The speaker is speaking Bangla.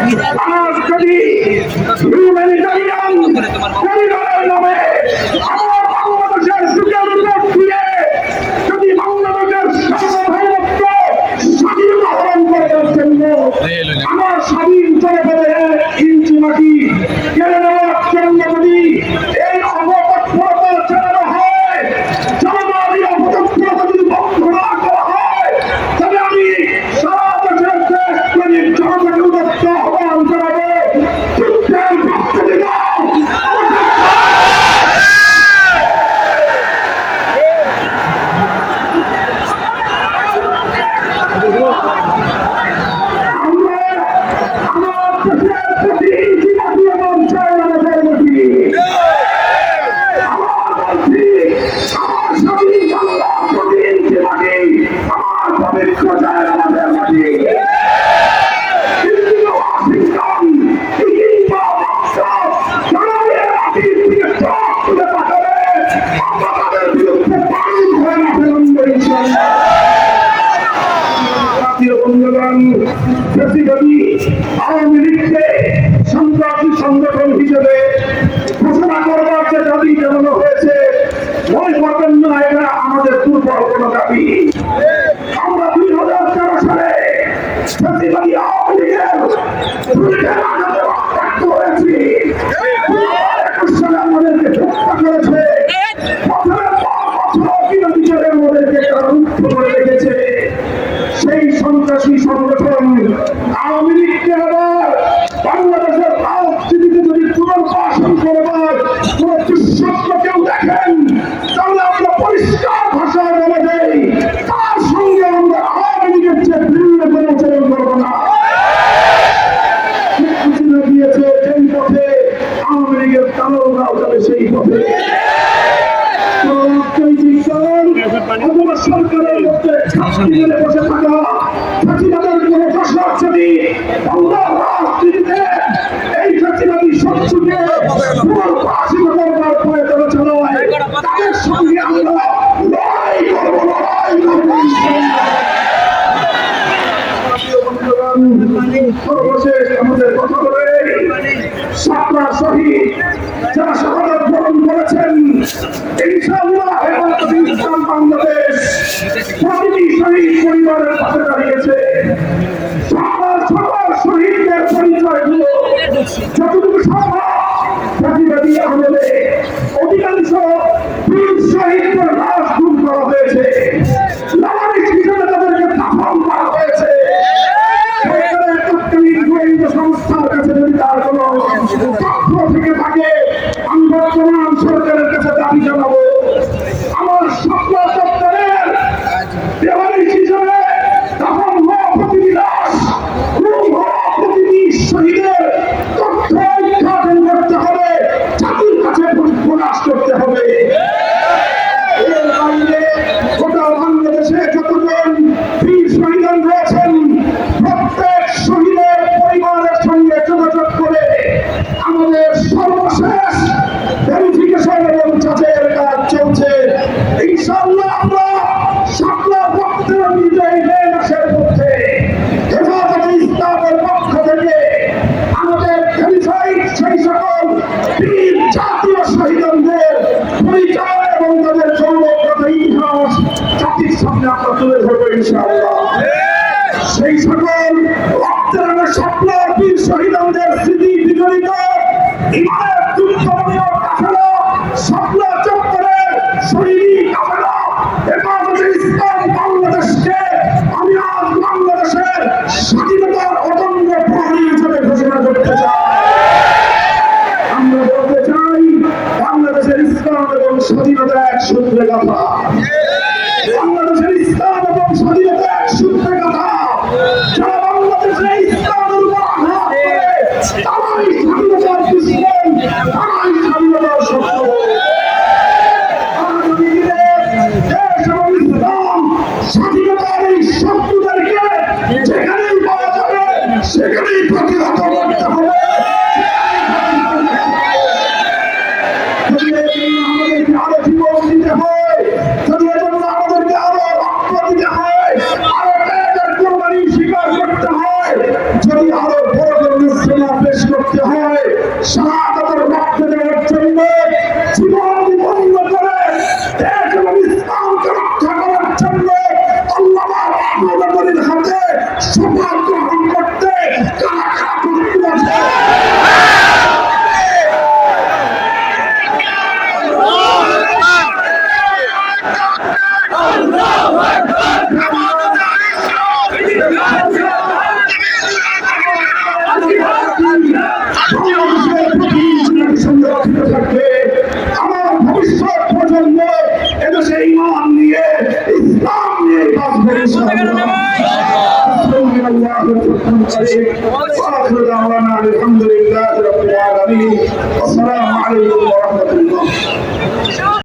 আজ যদি হিউম্যানিটারিয়ান করিডোরের নামে আমার বাংলাদেশের সুখের উপর দিয়ে যদি বাংলাদেশের সার্বভৌমত্ব স্বাধীনতা হরণ করার জন্য আমার স্বাধীন জনপদে ইঞ্চি মাটি কেড়ে নেওয়ার জন্য যদি এই অবতৎপরতা চালানো হয়, জনগণের অবতৎপরতা যদি বন্ধ না করা হয়, তবে আমি সারা দেশের দেশপ্রেমিক জনগণের উদ্দেশ্য আহ্বান জানাবো, যুদ্ধের প্রস্তুতি নাও। আওয়ামী লীগকে সন্ত্রাসী সংগঠন হিসেবে ঘোষণা করবার যে দাবি জানানো হয়েছে, মনে করবেন না এটা আমাদের দুর্বল কোন দাবি। আমরা 2013 সালে ফ্যাসিবাদী আওয়ামী লীগের বিরুদ্ধে আঘাতে রক্তাক্ত হয়েছি। 2021 সালে আমাদেরকে হত্যা করেছে, বছরের পর বছর বিনা বিচারে আমাদেরকে কারারুদ্ধ করে রেখেছে। সেই সন্ত্রাসী সংগঠন আওয়ামী লীগকে আবার বাংলাদেশের রাজনীতিতে যদি পুনর্বাসন করবার কোন দুঃস্বপ্ন কেউ দেখেন, তাহলে আমরা পরিষ্কার ভাষায় বলে দেই, তার সঙ্গে আমরা আওয়ামী লীগের চেয়ে ভিন্ন কোনো আচরণ করবো না। দিয়েছে যেই পথে আওয়ামী লীগের তালরাও যাবে সেই পথে। সরকারের মধ্যে বসে থাকা ফাঁসিবাদের কোন প্রশ্ন যদি রাজনীতিতে এই ফাঁসিবাদী শত্রুকে পুনর্বাসিত করবার প্রয়োজন চালায়, তাদের সঙ্গে আমরা লড়াই করবো, লড়াই করবো। সর্বশেষ আমাদের কথা বলে সাতরা শহীদ যারা শাহাদাত বরণ করেছেন, ইনশাআল্লাহ হেফাজতে ইসলাম বাংলাদেশ প্রতিটি শহীদ পরিবারের পাশে দাঁড়িয়েছে। সকল শহীদদের পরিচয়গুলো যতটুকু সম্ভব প্রতিবাদী আমলে অধিকাংশ বীর শহীদদের লাশ গুম করা হয়েছে, লাওয়ানিস হিসেবে তাদেরকে দাফন করা হয়েছে। সংস্থার কাছে যদি তার কোন তথ্য থেকে থাকে, আমি বর্তমান সরকারের কাছে দাবি জানাবো, আমার স্বপ্ন দপ্তরের দেওয়ালিশ হিসেবে দাফন হওয়া প্রতিটি লাশ, গুম হওয়া প্রতিটি শহীদের তথ্য উদ্ঘাটন করতে হবে, জাতির কাছে প্রকাশ করতে হবে। এর বাইরে গোটা বাংলাদেশে যতজন বীর শহীদ রয়েছেন, প্রত্যেক শহীদের পরিবারের সঙ্গে যোগাযোগ করে আমাদের সর্বশেষ ভেরিফিকেশন এবং যাচাইয়ের কাজ চলছে। ইনশাআল্লাহ আমরা সাতলার পক্ষে বিজয়ী মাসের মধ্যে হেফাজতে ইসলামের পক্ষ থেকে আমাদের ভেরিফাইড সেই সকল বীর জাতীয় শহীদদের পরিচয় এবং তাদের গৌরবগত ইতিহাস জাতির সামনে আমরা তুলে ধরবো ইনশাআল্লাহ। সেই সকল রক্তের স্বপ্ন বীর শহীদদের স্মৃতি বিজড়িত ইমানের দুর্দমনীয় কাফেলা, স্বপ্ন চত্বরের শহীদ কাফেলা হেফাজতে ইসলাম বাংলাদেশকে আমি আজ বাংলাদেশের স্বাধীনতার অদম্য প্রহরী হিসেবে ঘোষণা করতে চাই। আমরা বলতে চাই, বাংলাদেশের ইসলাম এবং স্বাধীনতা এক সূত্রে গাঁথা। বাংলাদেশের ইসলাম এবং স্বাধীনতা এক সূত্রে গাঁথা। যারা বাংলাদেশে ইসলামের উপর আঘাত করে, তারাই স্বাধীনতার দুশ্মন, তারাই স্বাধীনতা শাহাদাতের রক্ত দেওয়ার জন্য জীবন বিপন্ন করে দেশ এবং ইসলামকে রক্ষা করার জন্য আল্লামা মাহমুদ আলীর হাতে শপথ গ্রহণ করতে কারা কারা প্রস্তুত আছে? সংরক্ষিত থাকবে আমার ভবিষ্যৎ প্রজন্ম এদেশে ঈমান নিয়ে ইসলাম নিয়ে বাঁচবে ইনশাআল্লাহ।